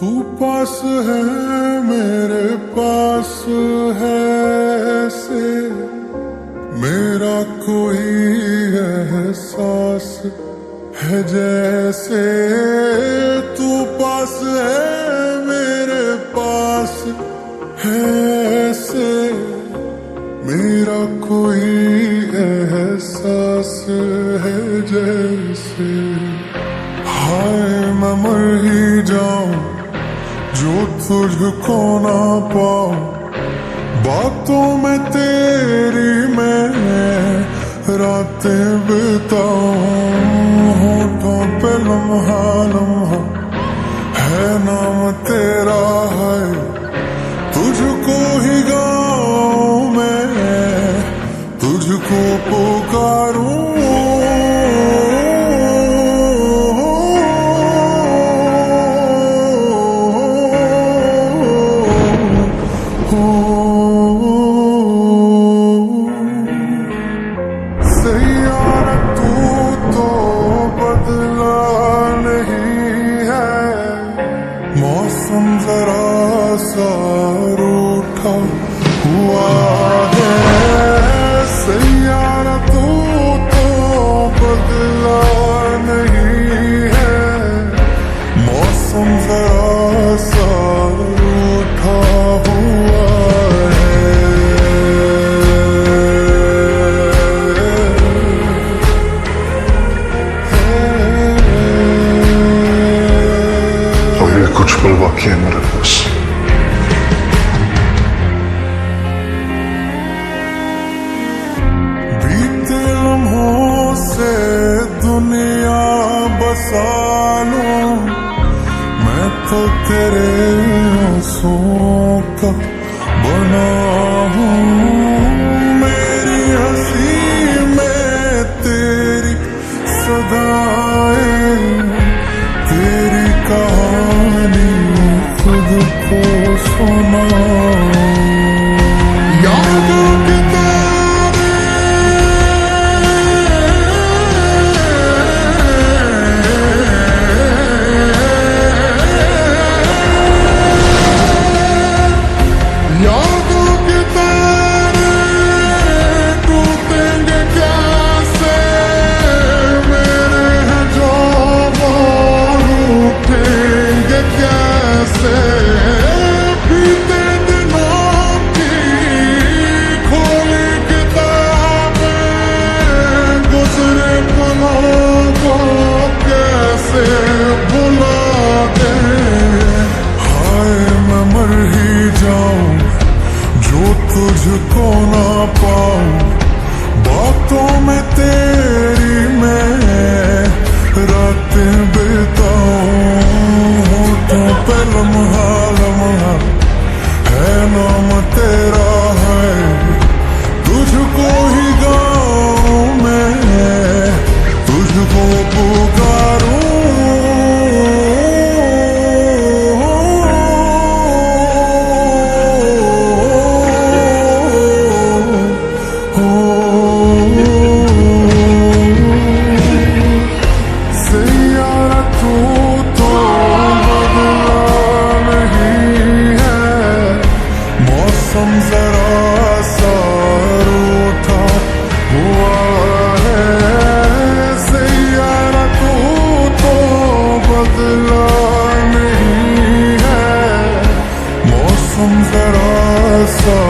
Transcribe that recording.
तू पास है मेरे पास है ऐसे मेरा कोई एहसास है जैसे तू पास है मेरे पास है ऐसे मेरा कोई एहसास है जैसे हाय मैं मर ही जाऊं जो तुझको ना पाऊं बातों में तेरी मैं रातें बिताऊं होठों पे लम्हा लम्हा है नाम तेरा है तुझको ही गाऊं मैं तुझको पुकारूं सैयारा तू तो बदला नहीं है मौसम जरा सा रूठा हुआ है सैयारा तू तो बदला नहीं है मौसम जरा सा रूठा हुआ कुछ पल बाकी है मेरे पास बीते लम्हों से दुनिया बसा लूं मैं तो तेरे आंसुओं का बना हूँ मेरी हंसी में तेरी सदाएं तेरी कहानी खुद को सुना यादों के तारे यादों के तारे टूटेंगे कैसे मेरे हैं जो उठेंगे कैसे बीते दिनों की खोली किताबें गुजरे पलों को कैसे भुला दें हाय मैं मर ही जाऊं जो तुझको ना पाऊं बातों में तेरी मैं रातें बिताऊं होठों पे लम्हा लम्हा है नाम तेरा है तुझको ही गाऊं मैं तुझको पुकारूं सैयारा तू तो बदला नहीं है मौसम जरा सा रूठा हुआ है सैयारा तू तो बदला नहीं है मौसम जरा सा